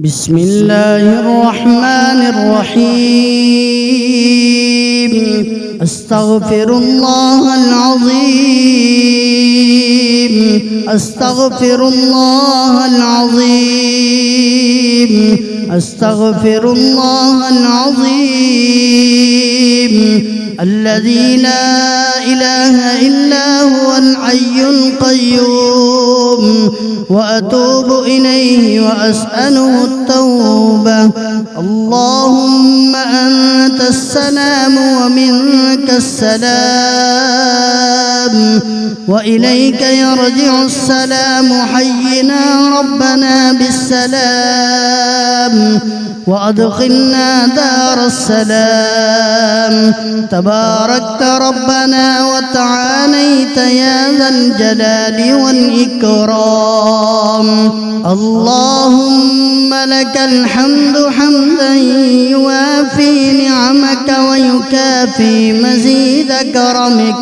بسم الله الرحمن الرحيم. أستغفر الله العظيم، أستغفر الله العظيم، أستغفر الله العظيم الذي لا إله إلا هو الحي القيوم، وأتوب إليه وأسأله التوبة. اللهم أنت السلام ومنك السلام، وإليك يرجع السلام. حينا ربنا بالسلام وأدخلنا دار السلام. تباركت ربنا وتعاليت يا ذا الجلال والإكرام. اللهم لك الحمد حمدا يوافي نعمك ويكافي مزيد كرمك.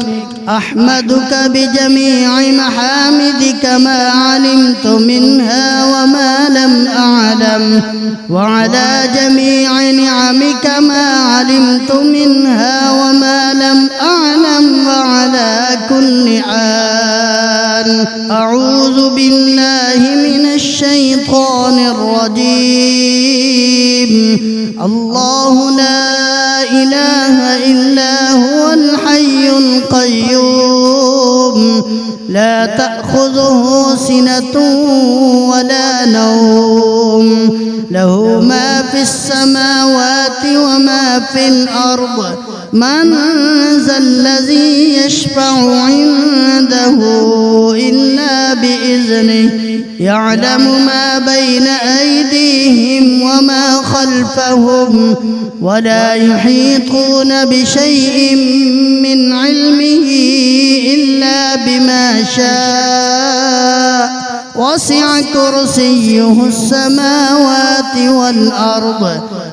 أحمدك بجميع محامدك ما علمت منها وما لم أعلم، وعلى جميع نعمك ما علمت منها وما لم أعلم، وعلى كل حال. أعوذ بالله من الشيطان الرجيم. الله لا إله إلا هو الحي القيوم، لا تأخذه سنة ولا نوم، له ما في السماوات وما في الأرض. من ذا الذي يشفع عنده إلا بإذنه؟ يعلم ما بين أيديهم وما خلفهم، ولا يحيطون بشيء من علمه إلا بما شاء. وسع كرسيه السماوات والأرض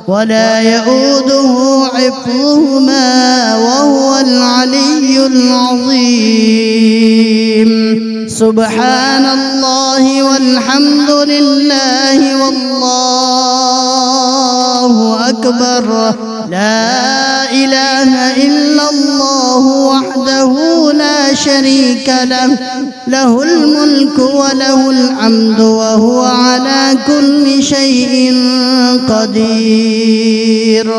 ولا يؤوده حفظهما وهو العلي العظيم. سبحان الله والحمد لله والله أكبر. لا إله إلا الله وحده لا شريك له، له الملك وله الحمد وهو على كل شيء قدير.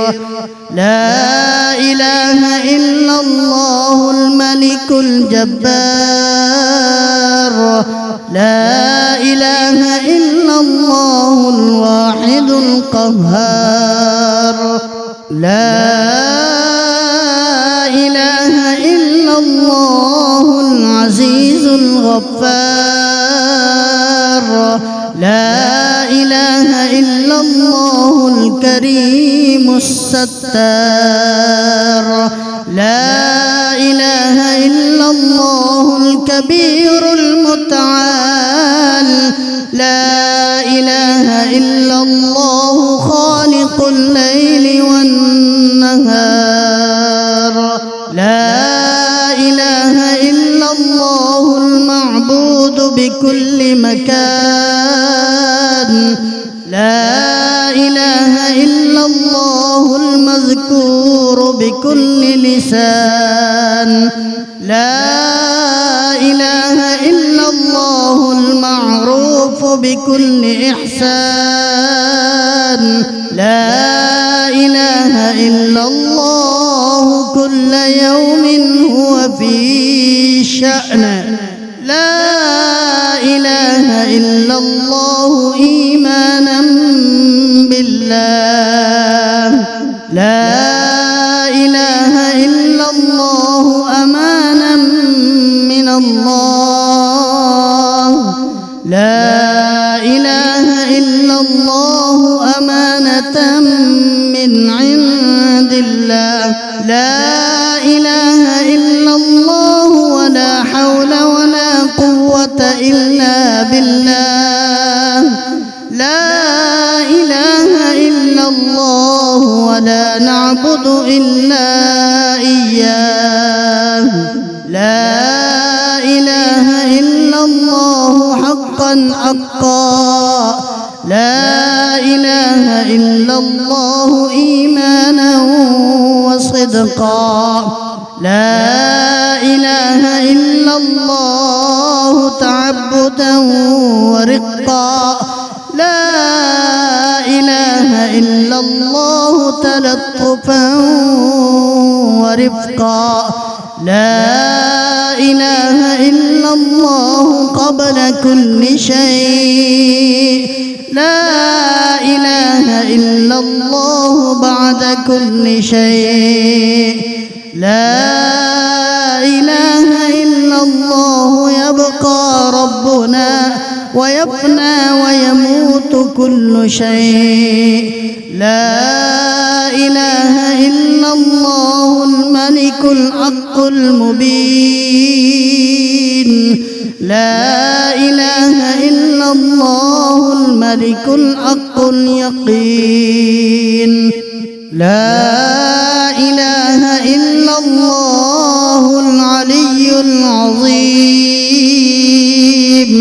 لا إله إلا الله الملك الجبار. لا إله إلا الله الواحد القهار. لا إله إلا الله العزيز الغفار. لا إله إلا الله الكريم الستار. لا إله إلا الله الكبير المتعال. لا إله إلا الله خالق الليل والنهار. لا إله إلا الله المعبود بكل مكان. لا إله إلا الله المذكور بكل لسان. لا إله إلا الله المعروف بكل إحسان. لا إله إلا الله كل يوم هو في شأن. لا إله إلا الله إيمانا بالله. لا إله إلا الله أمانا من الله. لا إله إلا الله أمانة من عند الله. لا إله إلا الله ولا حول ولا قوة إلا بالله. لا إله إلا الله ولا نعبد إلا إياه. لا إله إلا الله حقا حقا. لا إله إله إلا الله إيمانا وصدقا لا إله إلا الله تعبدا ورقا لا إله إلا الله تلطفا ورفقا لا إله إلا الله قبل كل شيء لا إله إلا الله بعد كل شيء لا إله إلا الله يبقى ربنا ويفنى ويموت كل شيء لا إله إلا الله الملك الحق المبين لا إله إلا الله الملك الحق اليقين لا إله إلا الله العلي العظيم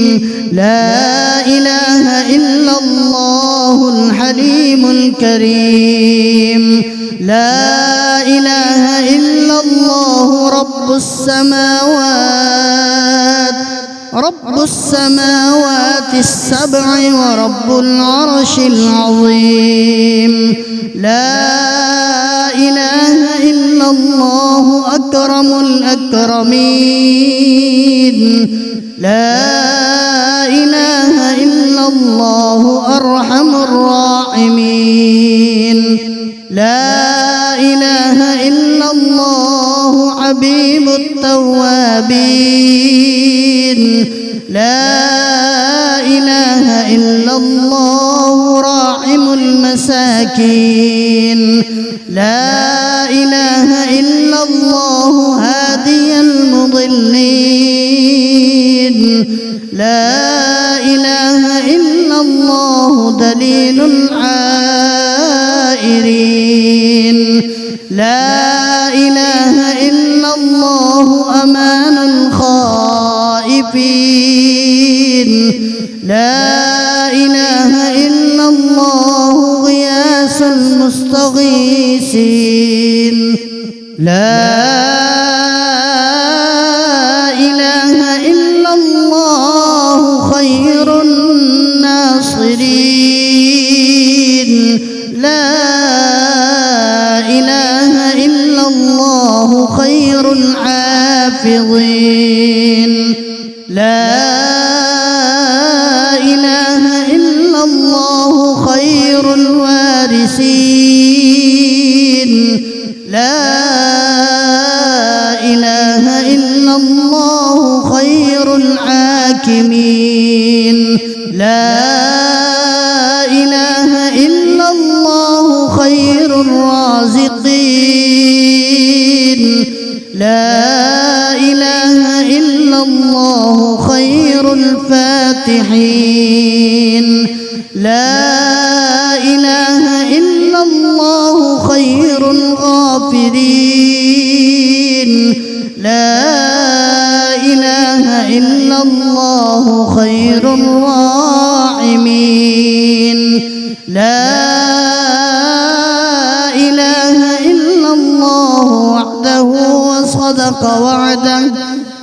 لا إله إلا الله الحليم الكريم لا إله إلا الله رب السماوات السبع ورب العرش العظيم لا إله إلا الله أكرم الأكرمين لا إله إلا الله أرحم الراحمين لا إله إلا الله حبيب التوابين لا إله إلا الله راحم المساكين لا إله إلا الله هادي المضلين لا إله إلا الله دليل العائرين لا إله إلا الله أمان الخائفين لا إله إلا الله غياث المستغيثين لا إله إلا الله خير الناصرين لا إله إلا الله خير الحافظين لا إله إلا الله خير الوارثين لا إله إلا الله خير الحاكمين لا إله إلا الله خير الرازقين لا إله إلا الله خير الفاتحين لا إله إلا الله خير الغافرين لا إله إلا الله خير الراحمين لا إله إلا الله وحده وصدق وعده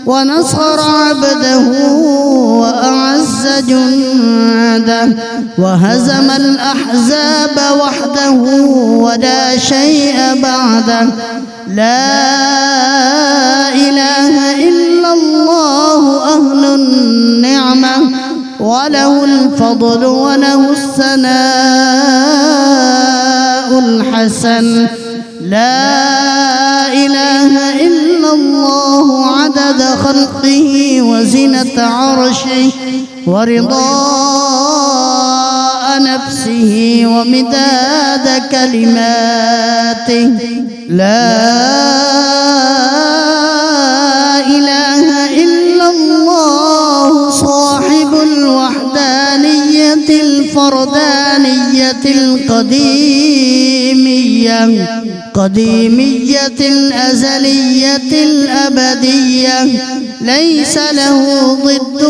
ونصر عبده وأعز جنده وهزم الأحزاب وحده ولا شيء بعده لا إله إلا الله أهل النعمة وله الفضل وله الثناء الحسن لا إله إلا الله عدد خلقه وزنة عرشه ورضاء نفسه ومداد كلماته لا إله إلا الله صاحب الوحدانية الفردانية القديمية قديمية الأزلية الأبدية ليس له ضد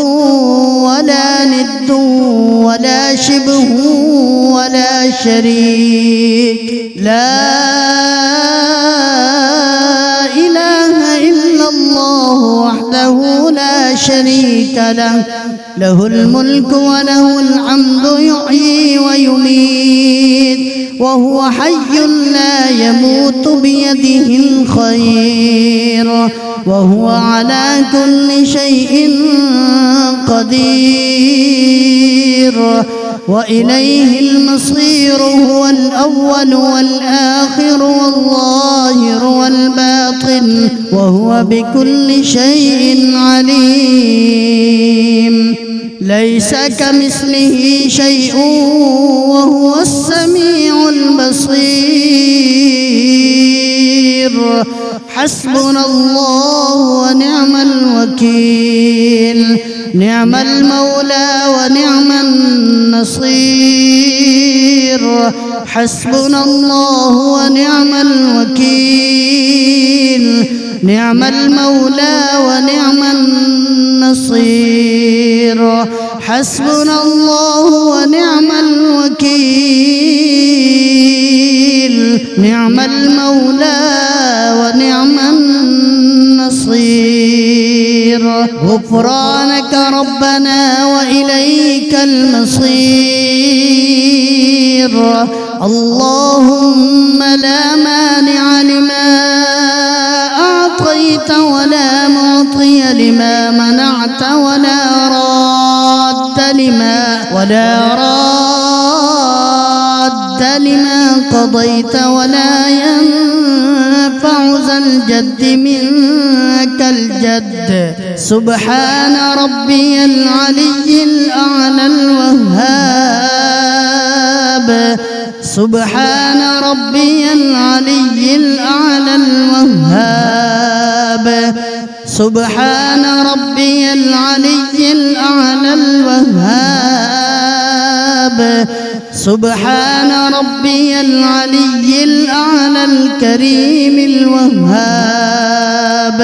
ولا ند ولا شبه ولا شريك. لا إله إلا الله وحده لا شريك له، له الملك وله الحمد يحيي ويميت وهو حي لا يموت بيده الخير وهو على كل شيء قدير وإليه المصير. هو الأول والآخر والظاهر والباطن وهو بكل شيء عليم. ليس كمثله شيء وهو السميع البصير. حسبنا الله ونعم الوكيل، نعم المولى ونعم النصير. حسبنا الله ونعم الوكيل، نعم المولى ونعم النصير. حسبنا الله ونعم الوكيل، نعم المولى ونعم النصير. غفرانك ربنا وإليك المصير. اللهم لا مانع لما أعطيت ولا معطي لما منعت ولا راد لما قضيت ولا ينفع ذا الجد منك الجد. سبحان ربي العلي الأعلى الوهاب، سبحان ربي العلي الأعلى الوهاب، سبحان ربي العلي الأعلى الوهاب، سبحان ربي العلي الأعلى الكريم الوهاب.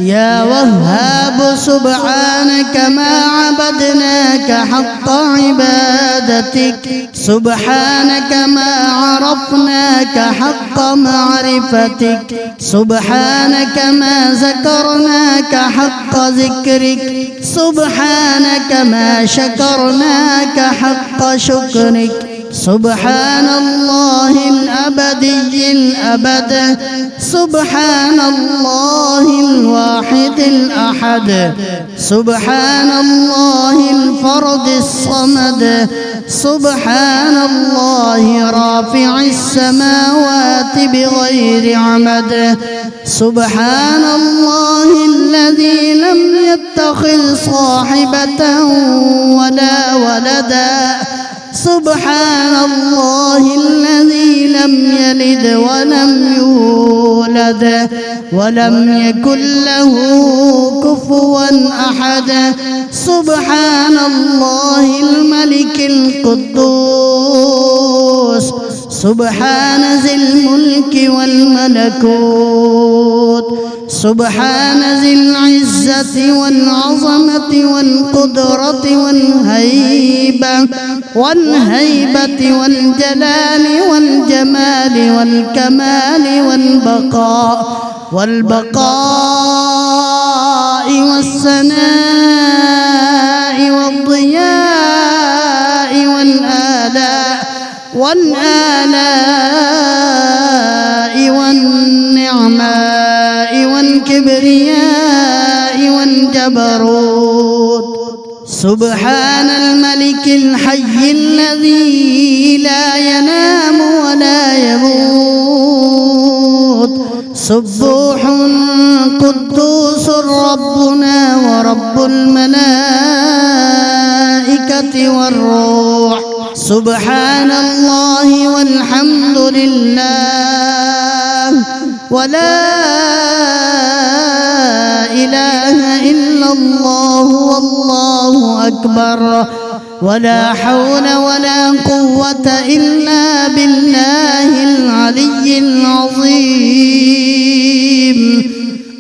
يا وهاب سبحانك ما عبدناك حق عبادتك، سبحانك ما عرفناك حق معرفتك، سبحانك ما ذكرناك حق ذكرك، سبحانك ما شكرناك حق شكرك. سبحان الله الأبدي الأبد، سبحان الله الواحد الأحد، سبحان الله الفرد الصمد، سبحان الله رافع السماوات بغير عمد، سبحان الله الذي لم يتخذ صاحبة ولا ولدا، سبحان الله الذي لم يلد ولم يولد ولم يكن له كفوا أحد. سبحان الله الملك القدوس، سبحان ذي الملك والملكوت، سبحان ذي العزة والعظمة والقدرة والهيبة والجلال والجمال والكمال والبقاء والثناء والضياء والآلاء والنعماء والكبرياء والجبروت. سبحان الملك الحي الذي لا ينام ولا يموت، سبوح قدوس ربنا ورب الملائكة والروح. سبحان الله والحمد لله ولا إله إلا الله والله أكبر ولا حول ولا قوة إلا بالله العلي العظيم.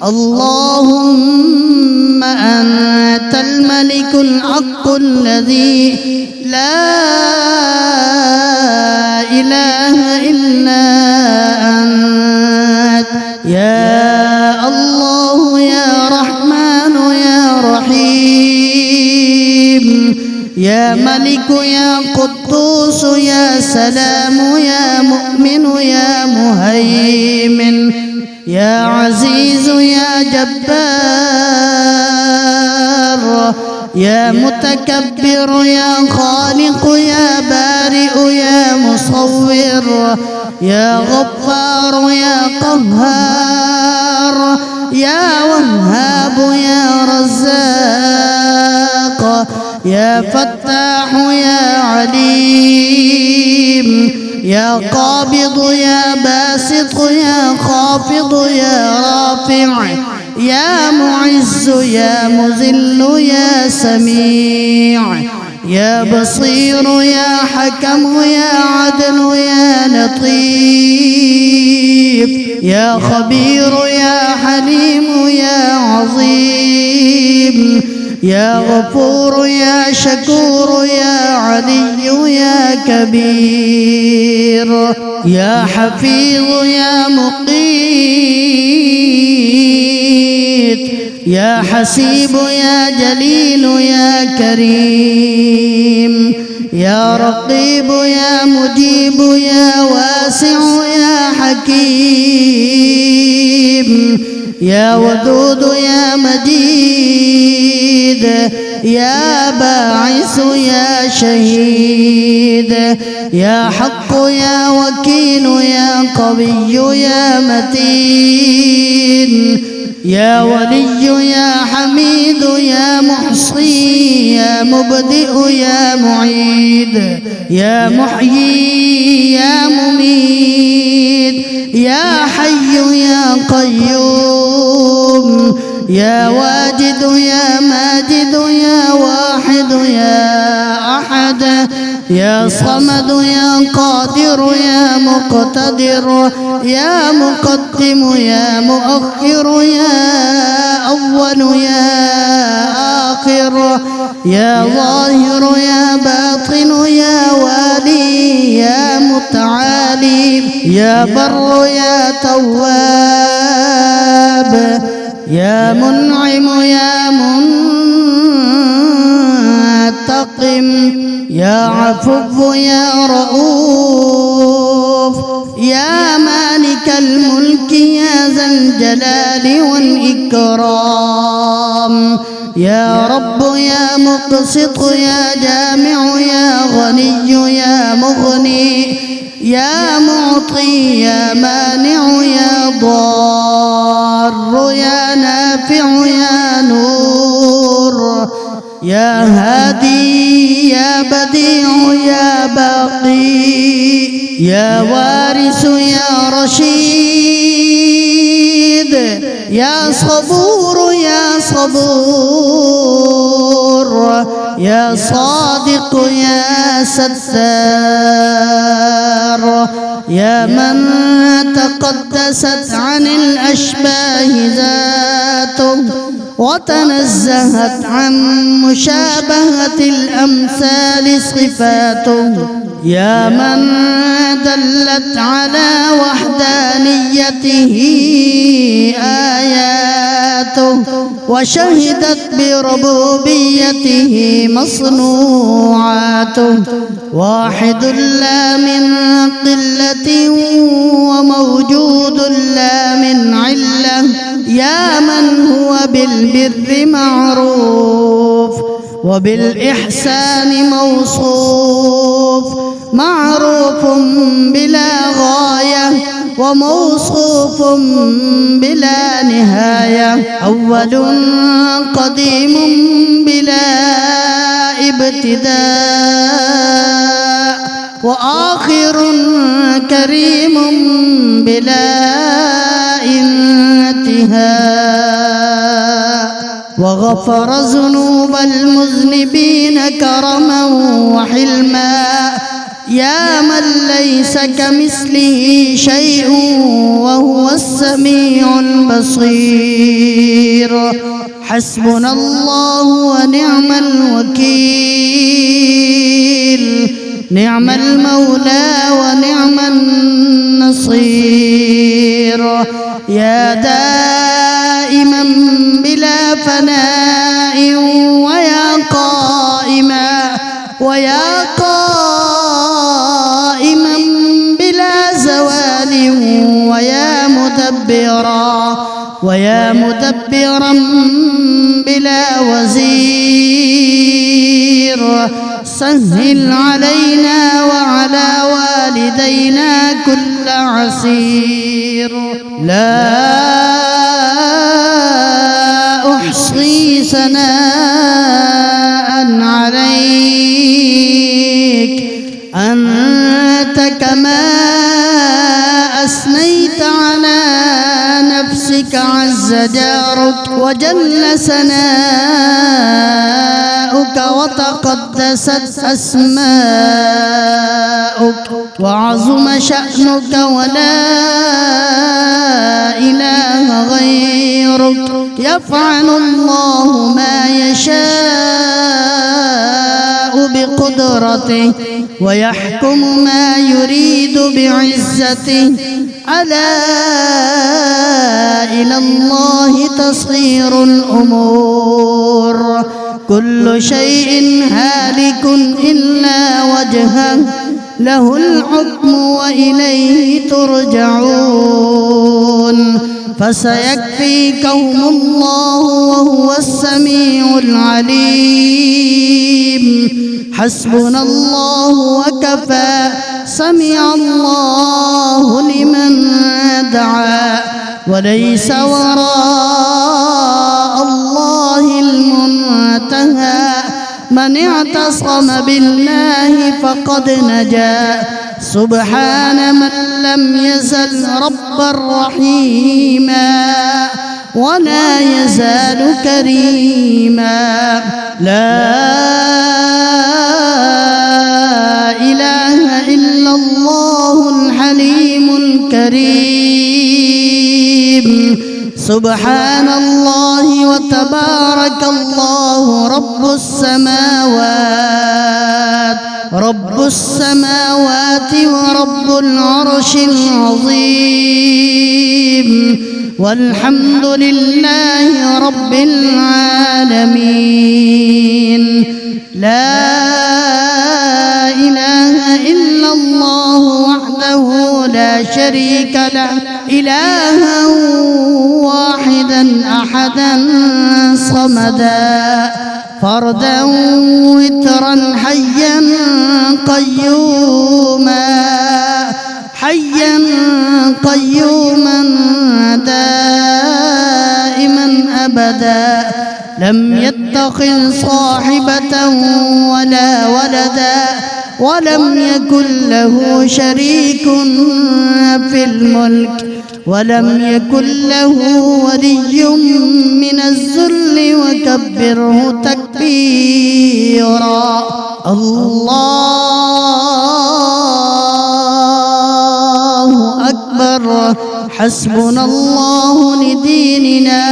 اللهم أنت الملك الحق الذي لا إله إلا أنت، يا الله يا رحمن يا رحيم، يا ملك يا قدوس يا سلام يا مؤمن يا مهيمن، يا عزيز يا جبار، يا متكبر يا خالق يا بارئ يا مصور، يا غفار يا قهار، يا وهاب يا رزاق، يا فتاح يا عليم، يا قابض يا باسط يا خافض يا رافع، يا معز يا مذل يا سميع، يا بصير يا حكم يا عدل يا لطيف، يا خبير يا حليم يا عظيم، يا غفور يا شكور يا علي يا كبير، يا حفيظ يا مقيت، يا حسيب يا جليل يا كريم، يا رقيب يا مجيب يا واسع يا حكيم، يا ودود يا مجيد، يا باعث يا شهيد، يا حق يا وكيل يا قوي يا متين، يا ولي يا حميد يا محصي يا مبدئ يا معيد، يا محيي يا مميت، يا حي يا قيوم، يا واجد يا ماجد يا واحد يا أحد، يا صمد يا قادر يا مقتدر، يا مقدم يا مؤخر يا أول يا آخر، يا ظاهر يا باطن يا والي يا متعالي، يا بر يا تواب، يا منعم يا منتقم، يا عفو يا رؤوف، يا مالك الملك يا ذا الجلال والإكرام، يا رب يا مقسط يا جامع يا غني يا مغني، يا معطي يا مانع يا ضار يا نافع يا نور، يا هادي يا بديع يا باقي، يا وارث يا رشيد، يا صبور يا صبور، يا صادق يا ستار، يا من تقدست عن الأشباه ذاته وتنزهت عن مشابهة الأمثال صفاته، يا من دلت على وحدانيته آياته وشهدت بربوبيته مصنوعاته، واحد لا من قلة وموجود لا من علة، يا من هو بالبر معروف وبالإحسان موصوف، معروف بلا غاية وموصوف بلا نهاية، أول قديم بلا ابتداء، وآخر كريم بلا انتهاء. وغفر ذنوب المذنبين كرما وحلما، يا من ليس كمثله شيء وهو السميع البصير. حسبنا الله ونعم الوكيل، نعم المولى ونعم النصير. يا دائما بلا فناء ويا قائما بلا زوال، ويا مدبرا بلا وزير. سهل علينا وعلى والدينا كل عسير. لا أحصي ثناء عليك، أنت كما أثنيت على نفسك عز جارك وجل ثناؤك وتقدست أسماؤك وعظم شأنك ولا إله غيرك. يفعل الله ما يشاء بقدرته ويحكم ما يريد بعزته. ألا إلى الله تصير الأمور، كل شيء هالك إلا وجهه، له الحكم وإليه ترجعون. فسيكفيكهم الله وهو السميع العليم. حسبنا الله وكفى، سمع الله لمن دعا، وليس وراء الله المنتهى. من اعتصم بالله فقد نجا، سبحان من لم يزل ربا رحيما ولا يزال كريما. لا إله إلا الله الحليم الكريم. سبحان الله وتبارك الله رب السماوات ورب العرش العظيم. والحمد لله رب العالمين. لا إله إلا الله وحده لا شريك له، إلها واحدا أحدا صمدا، فردا وترا حيا قيوما دائما أبدا. لم يتخذ صاحبة ولا ولدا، ولم يكن له شريك في الملك، ولم يكن له ولي من الذل، وكبره تكبيرا. الله أكبر. حسبنا الله لديننا،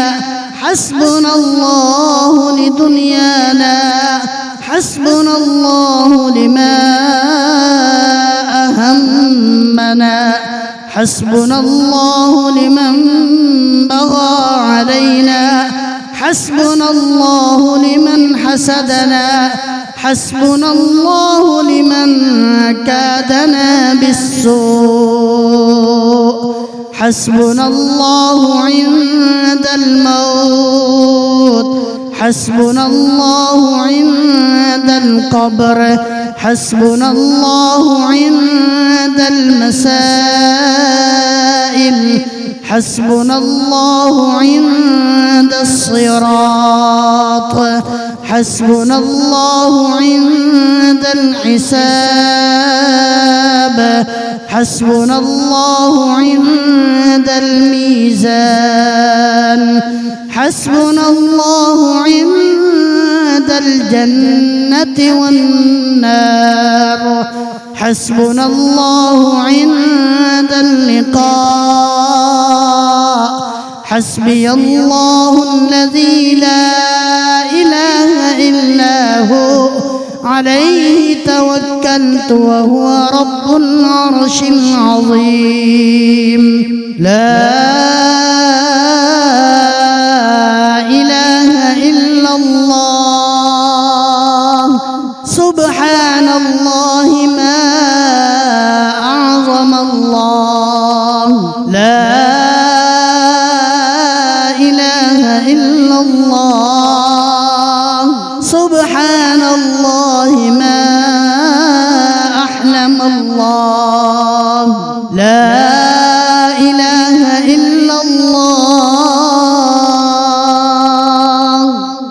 حسبنا الله لدنيانا، حسبنا الله لما أهمنا، حسبنا الله لمن بغى علينا، حسبنا الله لمن حسدنا، حسبنا الله لمن كادنا بالسوء، حسبنا الله عند الموت، حسبنا الله عند القبر، حسبنا الله عند المسائل، حسبنا الله عند الصراط، حسبنا الله عند الحساب، حسبنا الله عند الميزان، حسبنا الله عند الجنة والنار حسبنا الله عند اللقاء حسبي الله الذي لا إله إلا هو عليه توكلت وهو رب العرش العظيم لا إله إلا الله سبحان الله ما أعظم الله لا إله إلا الله سبحان الله ما أحلم الله لا إله إلا الله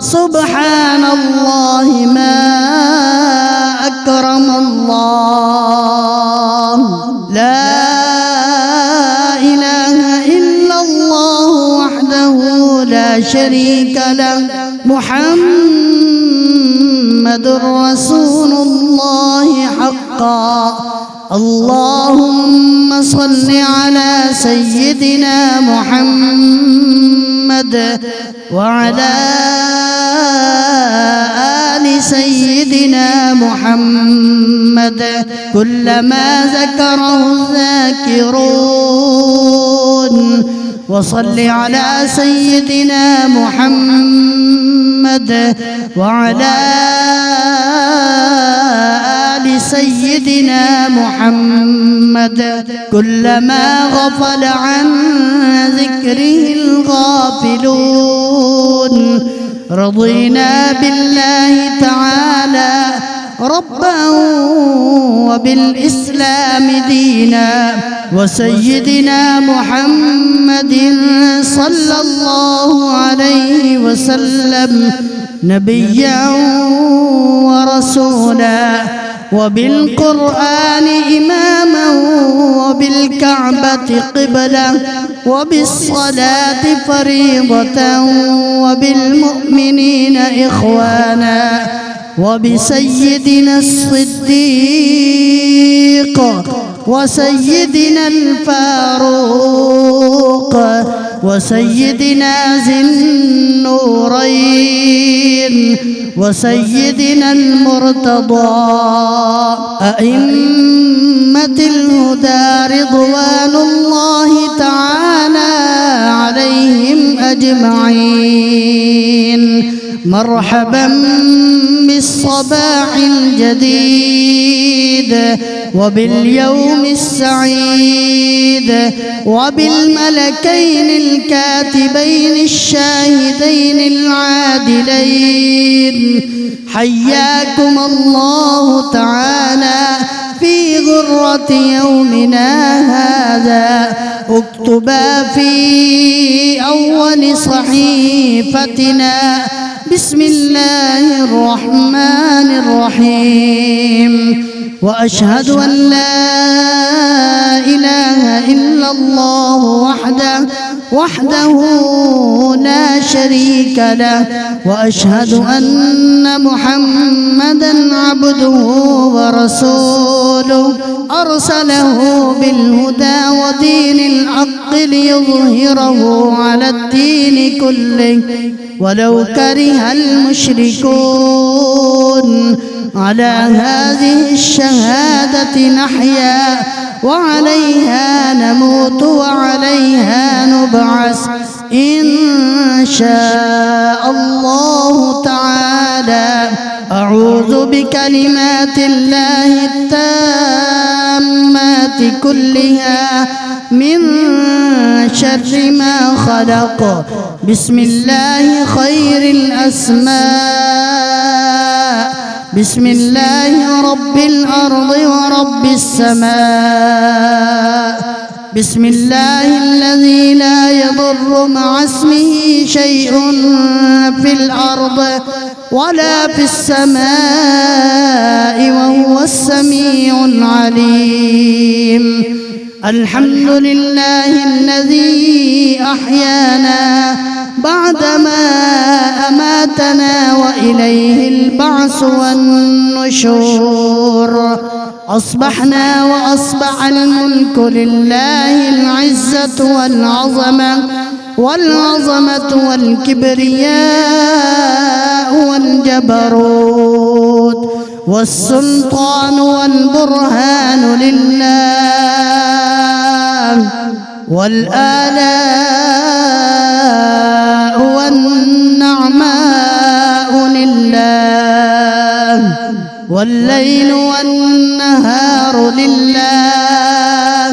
سبحان الله ما أكرم الله لا إله إلا الله وحده لا شريك له محمد رسول الله حقا اللهم صل على سيدنا محمد وعلى آل سيدنا محمد كلما ذكره الذاكرون وصل على سيدنا محمد وعلى آل سيدنا محمد كلما غفل عن ذكره الغافلون رضينا بالله تعالى ربا وبالإسلام دينا وسيدنا محمد صلى الله عليه وسلم نبيا ورسولا وبالقرآن إماما وبالكعبة قبلة وبالصلاة فريضة وبالمؤمنين إخوانا وبسيدنا الصديق وسيدنا الفاروق وسيدنا ذي النورين وسيدنا المرتضى أئمة الهدى رضوان الله تعالى عليهم أجمعين مرحبا بالصباح الجديد وباليوم السعيد وبالملكين الكاتبين الشاهدين العادلين حياكم الله تعالى في غرة يومنا هذا اكتبا في أول صحيفتنا بسم الله الرحمن الرحيم وأشهد أن لا إله إلا الله وحده لا شريك له وأشهد أن محمدا عبده ورسوله أرسله بالهدى ودين الحق ليظهره على الدين كله ولو كره المشركون على هذه الشهادة نحيا وعليها نموت وعليها نبعث إن شاء الله تعالى أعوذ بكلمات الله التامات كلها من شر ما خلق بسم الله خير الأسماء بسم الله رب الأرض ورب السماء بسم الله الذي لا يضر مع اسمه شيء في الأرض ولا في السماء وهو السميع العليم الحمد لله الذي أحيانا بعدما أماتنا وإليه البعث والنشور. أصبحنا وأصبح الملك لله العزة والعظمة والكبرياء والجبروت والسلطان والبرهان لله، والآلاء والنعماء لله، والليل والنهار لله،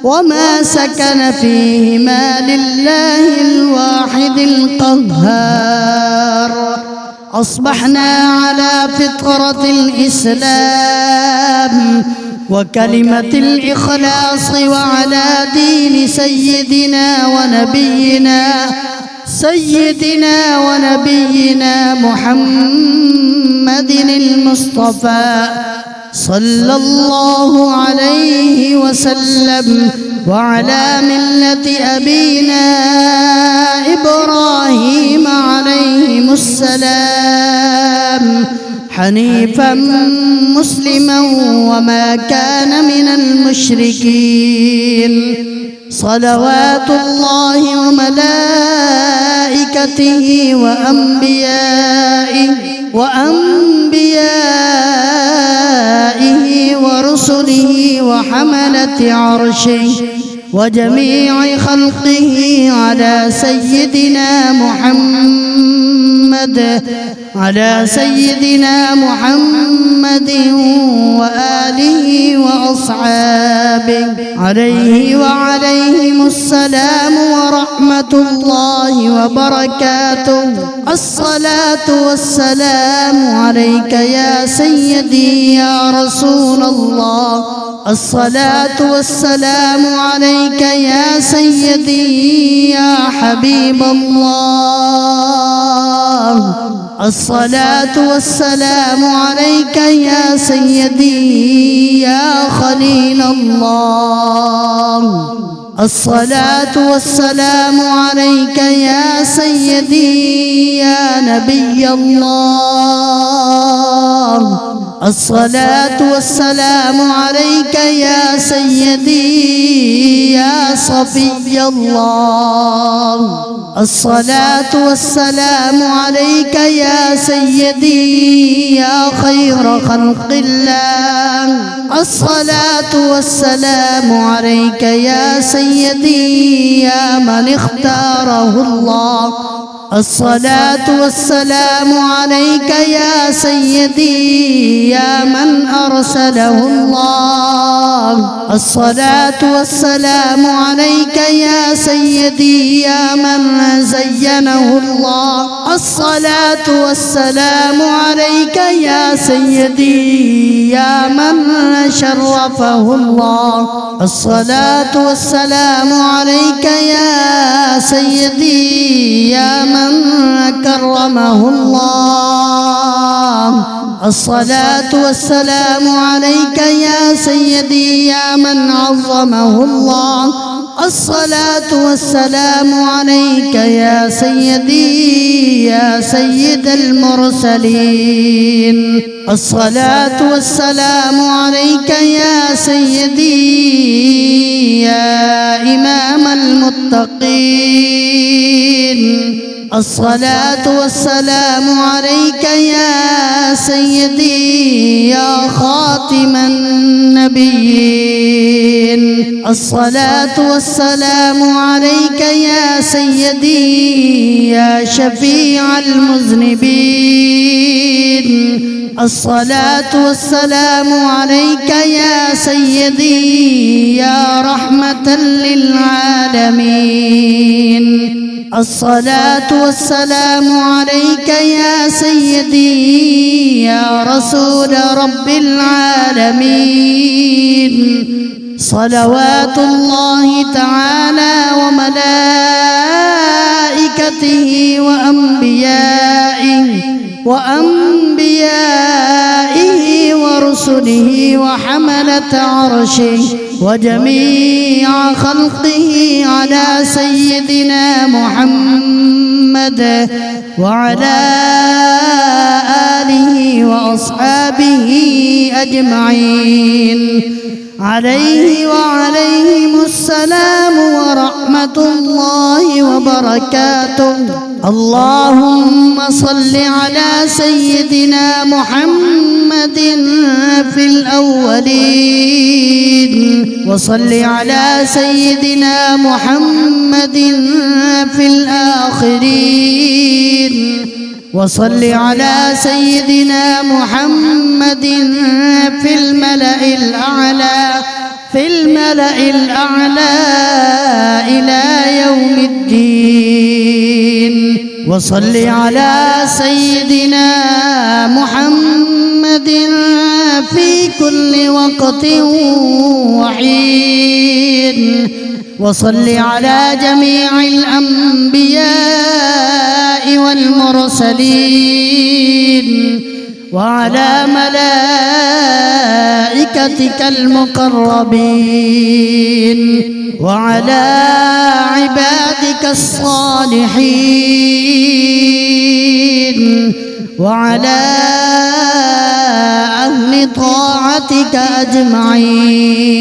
وما سكن فيهما لله الواحد القهار. أصبحنا على فطرة الإسلام وكلمة الإخلاص، وعلى دين سيدنا ونبينا محمد المصطفى صلى الله عليه وسلم، وعلى ملة أبينا إبراهيم عليهم السلام، حنيفا مسلما وما كان من المشركين. صلوات الله وملائكته وأنبيائه ورسله وحملة عرشه وجميع خلقه على سيدنا محمد وآله وأصحابه عليه وعليهم السلام ورحمة الله وبركاته. الصلاة والسلام عليك يا سيدي يا رسول الله، الصلاة والسلام عليك يا سيدي يا حبيب الله، الصلاة والسلام عليك يا سيدي يا خليل الله، الصلاة والسلام عليك يا سيدي يا نبي الله، الصلاة والسلام عليك يا سيدي يا صفي الله، الصلاة والسلام عليك يا سيدي يا خير خلق الله، الصلاة والسلام عليك يا سيدي يا من اختاره الله، الصلاة والسلام عليك يا سيدي يا من أرسله الله، الصلاة والسلام عليك يا سيدي يا من زينه الله، الصلاة والسلام عليك يا سيدي يا من شرفه الله، الصلاة والسلام عليك يا سيدي يا من كرمه الله، الصلاة والسلام عليك يا سيدي يا من عظمه الله، الصلاة والسلام عليك يا سيدي يا سيد المرسلين، الصلاة والسلام عليك يا سيدي يا إمام المتقين، الصلاة والسلام عليك يا سيدي يا خاتم النبيين، الصلاة والسلام عليك يا سيدي يا شفيع المذنبين، الصلاة والسلام عليك يا سيدي يا رحمة للعالمين، الصلاة والسلام عليك يا سيدي يا رسول رب العالمين، صلوات الله تعالى وملائكته وأنبيائه ورسله وحملة عرشه وجميع خلقه على سيدنا محمد محمد وعلى آله وأصحابه أجمعين عليه وعليهم السلام ورحمة الله وبركاته. اللهم صل على سيدنا محمد في الأولين وصل على سيدنا محمد في الآخرين وصل على سيدنا محمد في الملأ الأعلى إلى يوم الدين. وصل على سيدنا محمد في كل وقت وحين. وصل على جميع الأنبياء والمرسلين وعلى ملائكتك المقربين وعلى عبادك الصالحين وعلى أهل طاعتك أجمعين،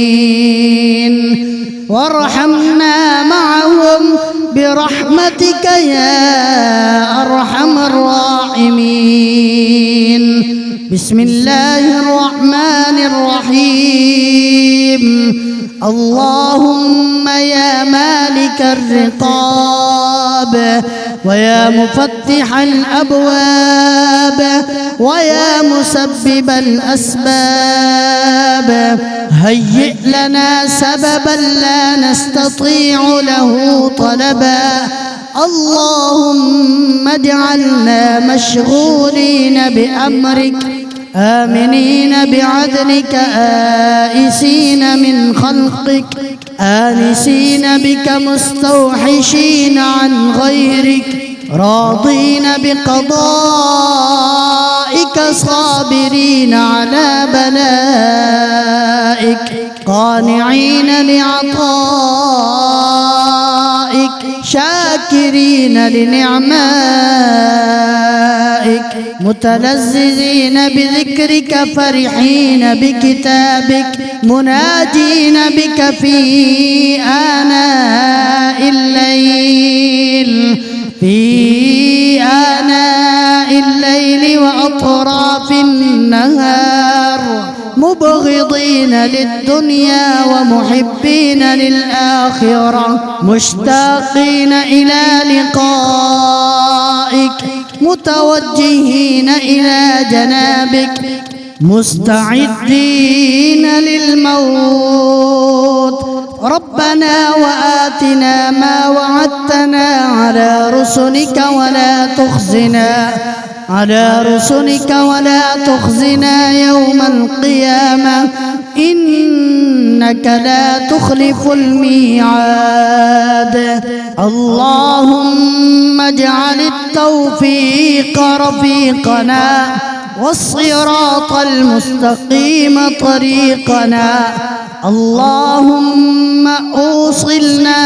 وارحمنا معهم برحمتك يا أرحم الراحمين. بسم الله الرحمن الرحيم. اللهم يا مالك الرقاب ويا مفتح الأبواب ويا مسبب الأسباب، هيئ لنا سببا لا نستطيع له طلبا. اللهم اجعلنا مشغولين بأمرك آمنين بعدلك آئسين من خلقك آنسين بك مستوحشين عن غيرك راضين بقضائك صابرين على بلائك قانعين لعطائك شاكرين لنعمائك متلذذين بذكرك فرحين بكتابك مناجين بك في آناء الليل وأطراف النهار، مبغضين للدنيا ومحبين للآخرة، مشتاقين إلى لقائك متوجهين إلى جنابك، مستعدين للموت. ربنا وآتنا ما وعدتنا على رسلك ولا تخزنا يوم القيامة إنك لا تخلف الميعاد. اللهم اجعل التوفيق رفيقنا والصراط المستقيم طريقنا. اللهم أوصلنا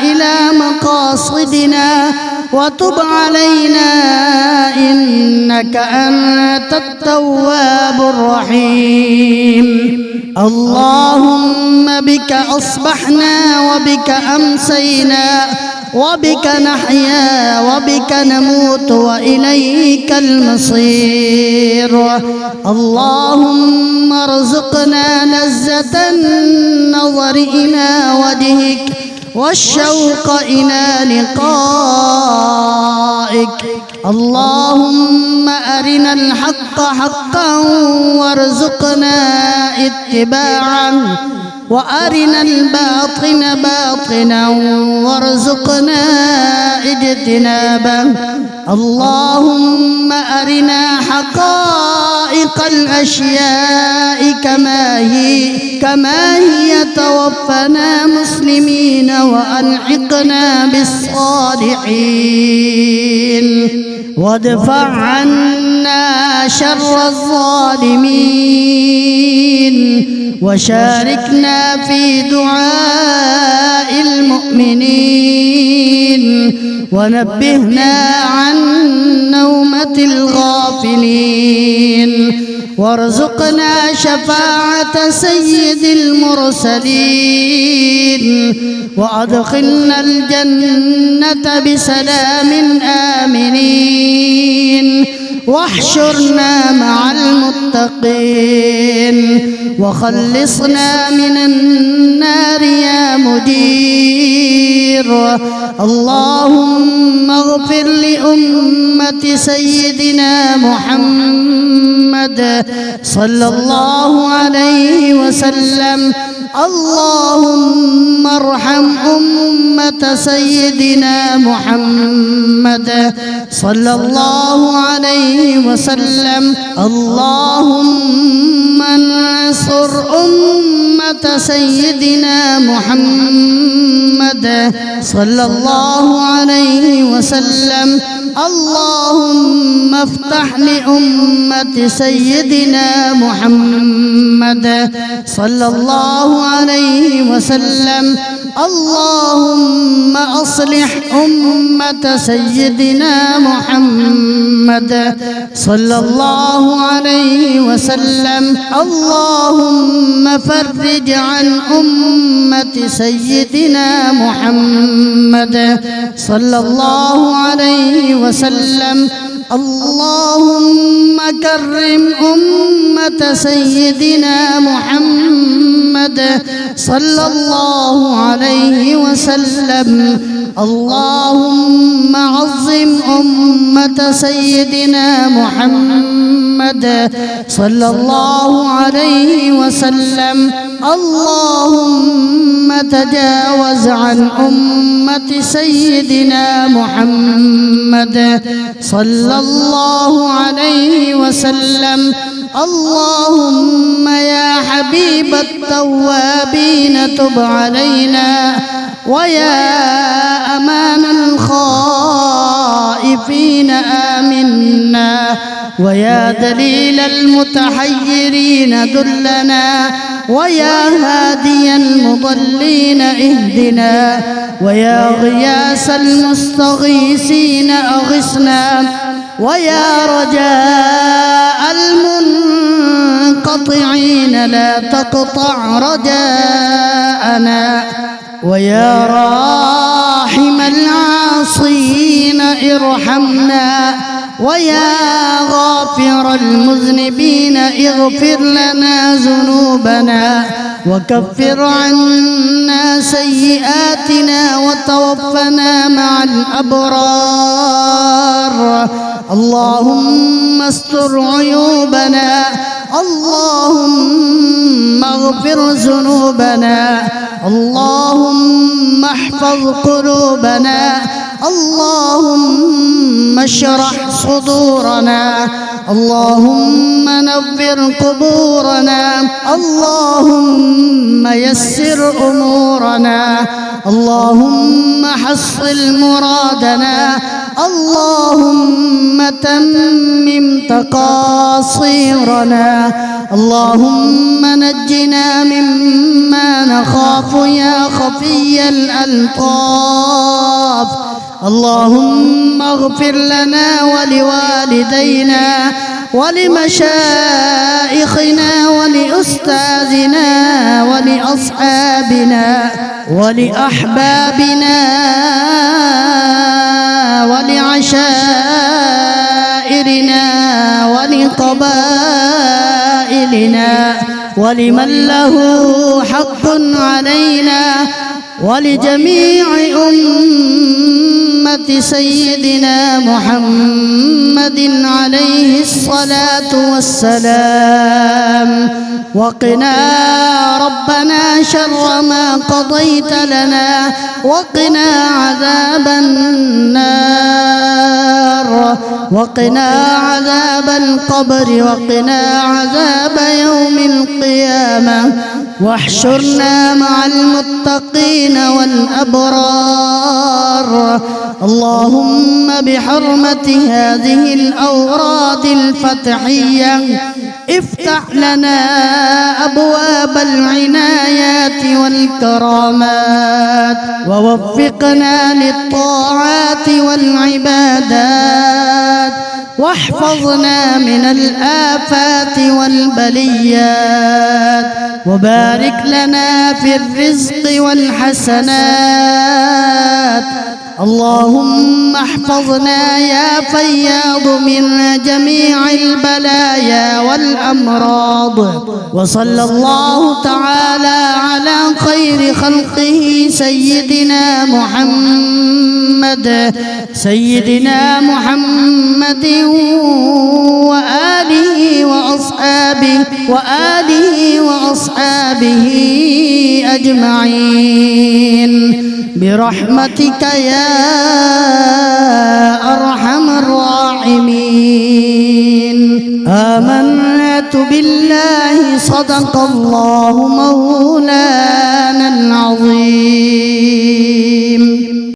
إلى مقاصدنا وتب علينا إنك أنت التواب الرحيم. اللهم بك أصبحنا وبك أمسينا وبك نحيا وبك نموت وإليك المصير. اللهم ارزقنا لذة النظر إلى وجهك والشوق إلى لقائك. اللهم أرنا الحق حقا وارزقنا اتباعه وأرنا الباطل باطلا وارزقنا اجتنابه. اللهم أرنا حقائق الأشياء كما هي توفنا مسلمين وألحقنا بالصالحين وادفع عنا شر الظالمين وشاركنا في دعاء المؤمنين ونبهنا عن نومة الغافلين، وارزقنا شفاعة سيد المرسلين، وأدخلنا الجنة بسلام آمنين، واحشرنا مع المتقين، وخلصنا من النار يا مجير. اللهم اغفر لأمة سيدنا محمد صلى الله عليه وسلم. اللهم ارحم أمة سيدنا محمد صلى الله عليه وسلم. اللهم انصر أمة سيدنا محمد صلى الله عليه وسلم. اللهم افتح لأمة سيدنا محمد صلى الله عليه وسلم. اللهم أصلح أمة سيدنا محمد صلى الله عليه وسلم. اللهم فرج عن أمة سيدنا محمد صلى الله عليه وسلم. اللهم كرم أمة سيدنا محمد صلى الله عليه وسلم. اللهم عظم أمة سيدنا محمد صلى الله عليه وسلم. اللهم تجاوز عن أمة سيدنا محمد صلى الله عليه وسلم. اللهم يا حبيب التوابين تب علينا، ويا أمان الخائفين آمنا، ويا دليل المتحيرين دلنا، ويا هادي المضلين اهدنا، ويا غياث المستغيثين أغثنا، ويا رجاء المنقطعين لا تقطع رجاءنا، ويا راحم العاصين ارحمنا، ويا غافر المذنبين اغفر لنا ذنوبنا، وكفر عنا سيئاتنا، وتوفنا مع الأبرار. اللهم استر عيوبنا، اللهم اغفر ذنوبنا، اللهم احفظ قلوبنا، اللهم اشرح صدورنا، اللهم نور قبورنا، اللهم يسر أمورنا، اللهم حصل مرادنا، اللهم تمم تقاصيرنا، اللهم نجنا مما نخاف يا خفي الألطاف. اللهم اغفر لنا ولوالدينا ولمشائخنا ولأستاذنا ولأصحابنا ولأحبابنا ولعشائرنا ولقبائلنا ولمن له حق علينا ولجميع أمة سيدنا محمد عليه الصلاة والسلام. وقنا ربنا شر ما قضيت لنا، وقنا عذاب النار، وقنا عذاب القبر، وقنا عذاب يوم القيامة. واحشرنا مع المتقين والأبرار. اللهم بحرمة هذه الأوراد الفتحية افتح لنا أبواب العنايات والكرامات، ووفقنا للطاعات والعبادات، واحفظنا من الآفات والبليات، وبارك لنا في الرزق والحسنات. اللهم احفظنا يا فياض من جميع البلايا والأمراض. وصلى الله تعالى على خير خلقه سيدنا محمد وآله وأصحابه أجمعين برحمتك يا أرحم الراحمين. آمنت بالله صدق الله مولانا العظيم.